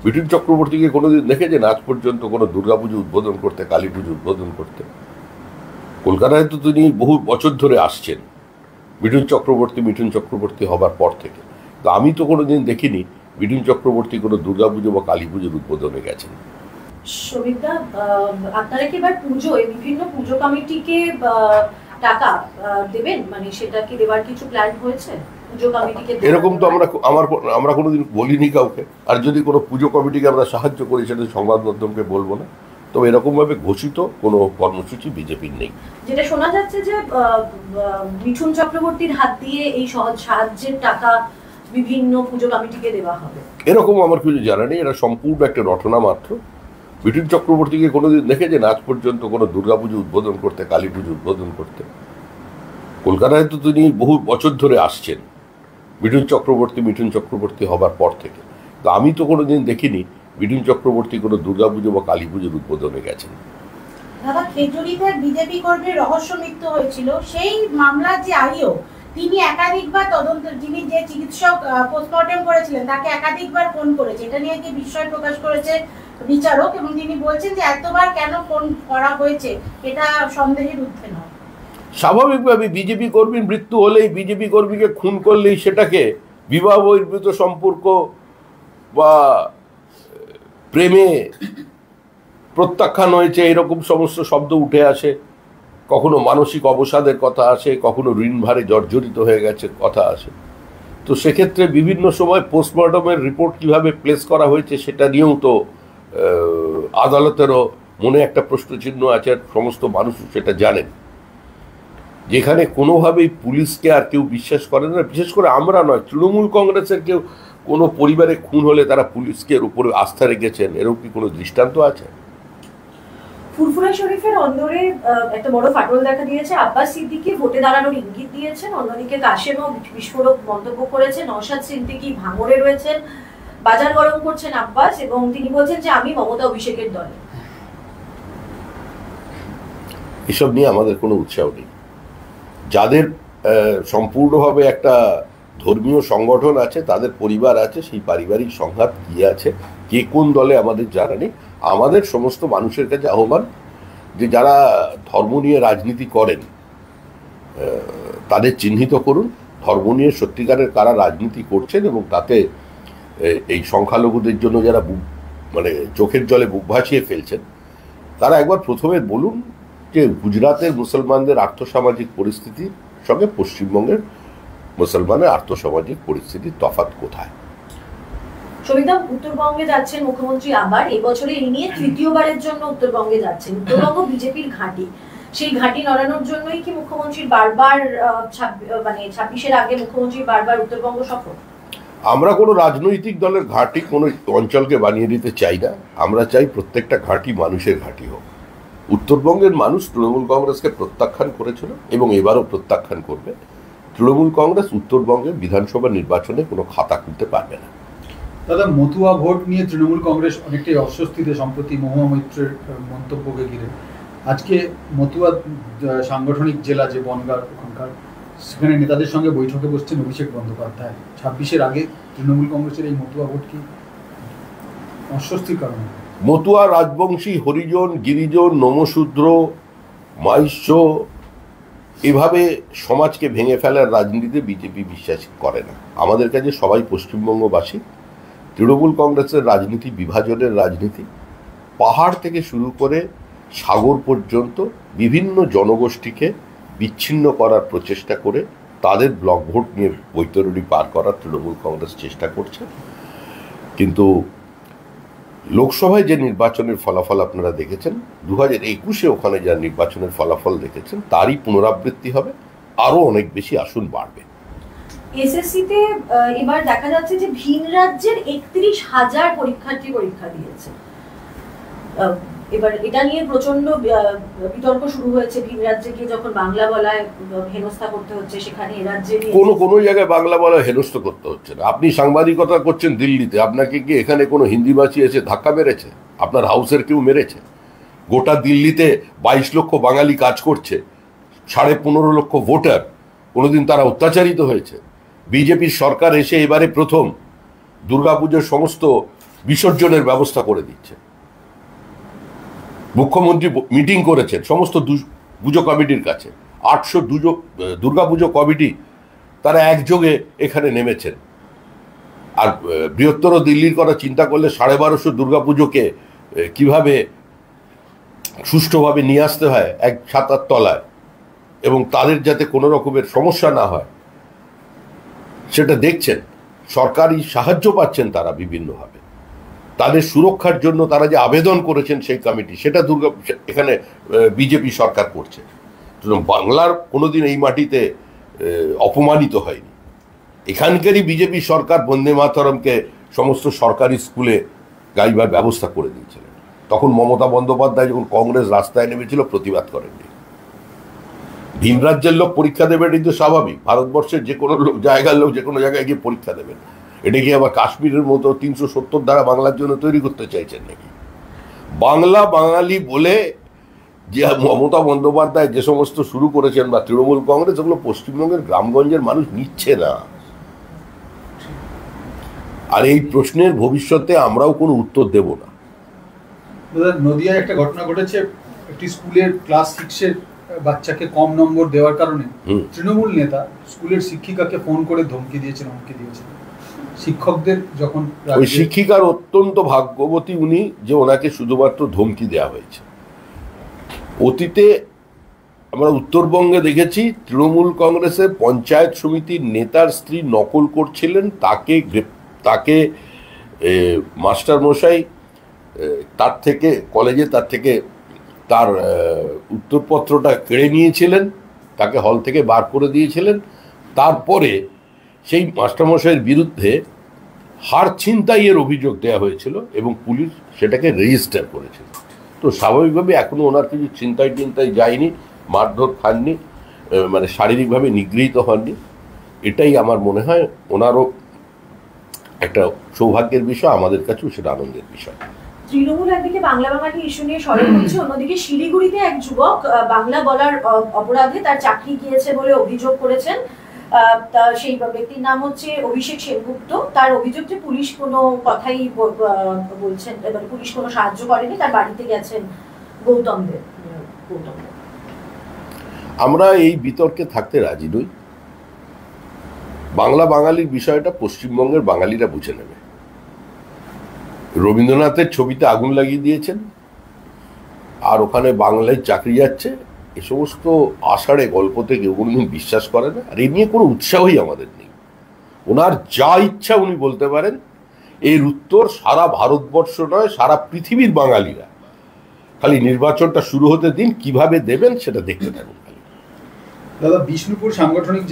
মিঠুন চক্রবর্তীকে কোনোদিন দেখেছেন আজ পর্যন্ত কোনো দুর্গাপুজো উদ্বোধন করতে, কালী পুজো উদ্বোধন করতে? কলকাতায় তো তিনি বহু বছর ধরে আসছেন মিঠুন চক্রবর্তী হবার পর থেকে। তো আমি তো কোনোদিন দেখিনি মিঠুন চক্রবর্তী কোনো দুর্গাপুজো বা কালী পুজোর উদ্বোধনে গেছেন। শোভিতদা, আপনারা কি এবার পুজোয় বিভিন্ন পুজো কমিটিকে টাকা দেবেন, মানে সেটা কি দেওয়ার কিছু প্ল্যান হয়েছে পুজো কমিটিকে? এরকম তো আমরা কোনোদিন বলিনি কাউকে। আর যদি কোনো পুজো কমিটিকে আমরা সাহায্য করি সেটা সংবাদ মাধ্যমকে বলবো না। তবে এরকমভাবে ঘোষিত কোনো কর্মসূচি বিজেপির নেই। যেটা শোনা যাচ্ছে যে মিঠুন চক্রবর্তীর হাত দিয়ে এই সাহায্যের টাকা বিভিন্ন পুজো কমিটিকে দেওয়া হবে, এরকম আমার কিছু জানা নেই। এটা সম্পূর্ণ একটা রটনা মাত্র। মিঠুন চক্রবর্তীকে কোনোদিন দেখেছেন আজ পর্যন্ত কোনো দুর্গাপুজো উদ্বোধন করতে, কালী পুজো উদ্বোধন করতে? কলকাতায় তো তিনি বহু বছর ধরে আসছেন মিঠুন চক্রবর্তী হবার পর থেকে। তো আমি তো কোনোদিন দেখিনি মিঠুন চক্রবর্তী কোনো দুর্গাপুজো বা কালী পুজোর উদ্বোধনে গেছেন। দাদা, খেজুরিতে বিজেপি কর্মীর রহস্য মৃত্যু হয়েছিল, সেই মামলার যে আইও তিনি একাধিকবার তদন্ত, যিনি যে চিকিৎসক পোস্টমর্টম করেছিলেন তাকে একাধিকবার ফোন করেছে। এটা নিয়ে কি বিস্ময় প্রকাশ করেছে বিচারক, এবং তিনি বলছেন যে এতবার কেন ফোন করা হয়েছে এটা সন্দেহের ঊর্ধ্বে নয়। স্বাভাবিকভাবে বিজেপি কর্মীর মৃত্যু হলেই, বিজেপি কর্মীকে খুন করলেই সেটাকে বিবাহ বহির্ভূত সম্পর্ক বা প্রেমে প্রত্যাখ্যান হয়েছে এরকম সমস্ত শব্দ উঠে আসে। কখনো মানসিক অবসাদের কথা আসে, কখনো ঋণভারে জর্জরিত হয়ে গেছে কথা আসে। তো সেক্ষেত্রে বিভিন্ন সময় পোস্টমর্টমের রিপোর্ট কিভাবে প্লেস করা হয়েছে সেটা নিয়েও তো আদালতেরও মনে একটা প্রশ্নচিহ্ন আছে। সমস্ত মানুষ সেটা জানেন। যেখানে কোনোভাবেই পুলিশকে আর কেউ বিশ্বাস করে না, বিশেষ করে আমরা নয়, তৃণমূল কংগ্রেসের কেউ কোনো পরিবারে খুন হলে তারা পুলিশকে উপরে আস্থা রেখেছেন, এরকম কি কোনো দৃষ্টান্ত আছে? ফুরফুরা শরীফের অন্দরে একটা বড় ফাটল দেখা দিয়েছে। আব্বাস সিদ্দিকী ভোটে দাঁড়ানোর ইঙ্গিত দিয়েছেন, অন্যদিকে কাশেমও বিস্ফোরক মন্তব্য করেছেন। নওশাদ সিদ্দিকী ভাঙড়ে রয়েছেন, বাজার গরম করছেন আব্বাস, এবং তিনি বলছেন যে আমি মমতা অভিষেকের দলে। এসব নিয়ে আমাদের কোনো উৎসাহ নেই। যাদের সম্পূর্ণভাবে একটা ধর্মীয় সংগঠন আছে, তাদের পরিবার আছে, সেই পারিবারিক সংঘাত কি আছে, কে কোন দলে আমাদের জানা নেই। আমাদের সমস্ত মানুষের কাছে আহ্বান যে যারা ধর্ম নিয়ে রাজনীতি করেন তাদের চিহ্নিত করুন, ধর্ম নিয়ে সত্যিকারের কারা রাজনীতি করছেন, এবং তাতে এই সংখ্যালঘুদের জন্য যারা মানে চোখের জলে বুক ভাসিয়ে ফেলছেন, তারা একবার প্রথমে বলুন যে গুজরাটের মুসলমানদের আর্থসামাজিক পরিস্থিতির সঙ্গে পশ্চিমবঙ্গের মুসলমানের আর্থসামাজিক পরিস্থিতির তফাৎ কোথায়। শোভিতদা, উত্তরবঙ্গে যাচ্ছেন মুখ্যমন্ত্রী আবার, এই বছরে এই নিয়ে তৃতীয়বারের জন্য উত্তরবঙ্গে যাচ্ছেন। উত্তরবঙ্গ বিজেপির ঘাঁটি, সেই ঘাঁটি নড়ানোর জন্যই কি মুখ্যমন্ত্রীর বারবার মানে 26-এর আগে মুখ্যমন্ত্রীর বারবার উত্তরবঙ্গ সফর? আমরা কোনো রাজনৈতিক দলের ঘাঁটি কোনো অঞ্চলকে বানিয়ে দিতে চাই না। আমরা চাই প্রত্যেকটা ঘাঁটি মানুষের ঘাঁটি হোক। উত্তরবঙ্গের মানুষ তৃণমূল কংগ্রেসকে প্রত্যাখ্যান করেছিল এবং এবারও প্রত্যাখ্যান করবে। তৃণমূল কংগ্রেস উত্তরবঙ্গে বিধানসভা নির্বাচনে কোনো খাতা খুলতে পারবে না। দাদা, মতুয়া ভোট নিয়ে তৃণমূল কংগ্রেস অনেকটাই অস্বস্তিতে সম্প্রতি মহুয়া মৈত্রের মন্তব্যকে ঘিরে। আজকে মতুয়া সাংগঠনিক জেলা যে বনগাঁ, ওখানকার সেখানে নেতাদের সঙ্গে বৈঠকে বসছেন অভিষেক বন্দ্যোপাধ্যায়। 26-এর আগে তৃণমূল কংগ্রেসের এই মতুয়া ভোট কি অস্বস্তির কারণ? মতুয়া, রাজবংশী, হরিজন, গিরিজন, নমশূদ্র, মাইশ্য, এভাবে সমাজকে ভেঙে ফেলার রাজনীতিতে বিজেপি বিশ্বাস করে না। আমাদের কাছে সবাই পশ্চিমবঙ্গবাসী। তৃণমূল কংগ্রেসের রাজনীতি বিভাজনের রাজনীতি। পাহাড় থেকে শুরু করে সাগর পর্যন্ত বিভিন্ন জনগোষ্ঠীকে বিচ্ছিন্ন করার প্রচেষ্টা করে তাদের ব্লক ভোট নিয়ে বৈতরণী পার করার তৃণমূল কংগ্রেস চেষ্টা করছে। কিন্তু লোকসভায় যে নির্বাচনের ফলাফল আপনারা দেখেছেন, 2021-এ ওখানে যা নির্বাচনের ফলাফল দেখেছেন তারই পুনরাবৃত্তি হবে, আরো অনেক বেশি আসন বাড়বে। এসএসসিতে এবার দেখা যাচ্ছে যে ভিন রাজ্যের 31,000 পরীক্ষার্থী পরীক্ষা দিয়েছে। এবার এটা নিয়ে প্রচন্ড বিতর্ক শুরু হয়েছে। ভিন রাজ্যে গিয়ে যখন বাংলা বলায় হেনস্থা করতে হচ্ছে, সেখানে এ রাজ্যে কোনো জায়গায় বাংলা বলা হেনস্থা করতে হচ্ছে না। আপনি সাংবাদিকতা করছেন দিল্লিতে, আপনাকে কি এখানে কোনো হিন্দিভাষী এসে ধাক্কা মেরেছে? আপনার হাউসের কেউ মেরেছে? গোটা দিল্লিতে 22 লক্ষ বাঙালি কাজ করছে, 15.5 লক্ষ ভোটার, কোনোদিন তারা অত্যাচারিত হয়েছে? বিজেপির সরকার এসে এবারে প্রথম দুর্গাপুজোর সমস্ত বিসর্জনের ব্যবস্থা করে দিচ্ছেন। মুখ্যমন্ত্রী মিটিং করেছেন সমস্ত পুজো কমিটির কাছে, 800 দুর্গাপুজো কমিটি তারা একযোগে এখানে নেমেছেন। আর বৃহত্তর দিল্লির কথা চিন্তা করলে 1250 দুর্গাপুজোকে কিভাবে সুষ্ঠুভাবে নিয়ে আসতে হয় এক ছাতার তলায়, এবং তাদের যাতে কোনো রকমের সমস্যা না হয় সেটা দেখছেন। সরকারি সাহায্য পাচ্ছেন তারা বিভিন্নভাবে, তাদের সুরক্ষার জন্য তারা যে আবেদন করেছেন সেই কমিটি, সেটা এখানে বিজেপি সরকার করছে। বাংলার কোনোদিন এই মাটিতে অপমানিত হয়নি। এখানকারই বিজেপি সরকার বন্দে মাতরমকে সমস্ত সরকারি স্কুলে গাইবার ব্যবস্থা করে দিয়েছিলেন। তখন মমতা বন্দ্যোপাধ্যায় যখন কংগ্রেস রাস্তায় নেমেছিল প্রতিবাদ করেননি। ভিন রাজ্যের লোক পরীক্ষা দেবে, এটাই তো স্বাভাবিক। ভারতবর্ষের যে কোনো জায়গার লোক যে কোনো জায়গায় গিয়ে পরীক্ষা দেবেন। এটা কি আবার কাশ্মীরের মতো 370 ধারা বাংলার জন্য তৈরি করতে চাইছেন নাকি? বাংলা বাঙালি বলে যে মমতা বন্দ্যোপাধ্যায় যে সমস্ত শুরু করেছেন বা তৃণমূল কংগ্রেস, ওগুলো পশ্চিমবঙ্গের গ্রামগঞ্জের মানুষ নিচ্ছে না। আর এই প্রশ্নের ভবিষ্যতে আমরাও কোনো উত্তর দেব না। নদিয়ায় একটা ঘটনা ঘটেছে, একটি স্কুলের ক্লাস 6-এর বাচ্চাকে কম নম্বর দেওয়ার কারণে তৃণমূল নেতা স্কুলের শিক্ষিকাকে ফোন করে হুমকি দিয়েছেন। শিক্ষকদের যখন ওই শিক্ষিকার অত্যন্ত ভাগ্যবতী উনি যে ওনাকে শুধুমাত্র ধমকি দেওয়া হয়েছে। অতীতে আমরা উত্তরবঙ্গে দেখেছি তৃণমূল কংগ্রেসের পঞ্চায়েত সমিতির নেতার স্ত্রী নকল করছিলেন, তাকে মাস্টার মশাই তার থেকে কলেজে তার উত্তরপত্রটা কেড়ে নিয়েছিলেন, তাকে হল থেকে বার করে দিয়েছিলেন। তারপরে সেই মাস্টারমশাইয়ের বিরুদ্ধে হার ছিনতাইয়ের অভিযোগ দেওয়া হয়েছিল এবং পুলিশ সেটাকে রেজিস্টার করেছিল। তো স্বাভাবিকভাবে এখনো ওনার কিছু ছিনতাই যায়নি, মারধর খাননি, মানে শারীরিকভাবে নিগৃহীত হননি। এটাই আমার মনে হয় ওনারও একটা সৌভাগ্যের বিষয়, আমাদের কাছেও সেটা আনন্দের বিষয়। তৃণমূল একদিকে বাংলা বাঙালি ইস্যু নিয়ে সরব হচ্ছে, অন্যদিকে শিলিগুড়িতে এক যুবক বাংলা বলার অপরাধে তার চাকরি গিয়েছে বলে অভিযোগ করেছেন। সেই ব্যক্তির নাম হচ্ছে অভিষেক সেনগুপ্ত। তার অভিযোগ যে পুলিশ কোনো কথাই বলছেন, মানে পুলিশ কোনো সাহায্য করেনি, তার বাড়িতে গেছেন গৌতম দেব। আমরা এই বিতর্কে থাকতে রাজি নই। বাংলা বাঙালির বিষয়টা পশ্চিমবঙ্গের বাঙালিরা বুঝে নেবে। রবীন্দ্রনাথের ছবিতে আগুন লাগিয়ে দিয়েছেন, আর ওখানে বাংলায় চাকরি যাচ্ছে, এ সমস্ত আষাঢ়ে গল্প থেকে কোনোদিন বিশ্বাস করে না। আর এ নিয়ে কোনো উৎসাহই আমাদের নেই। ওনার যা ইচ্ছা উনি বলতে পারেন, এর উত্তর সারা ভারতবর্ষ নয় সারা পৃথিবীর বাঙালিরা। খালি নির্বাচনটা শুরু হতে দিন, কিভাবে দেবেন সেটা দেখতে থাকুন। দাদা, বিষ্ণুপুর সাংগঠনিক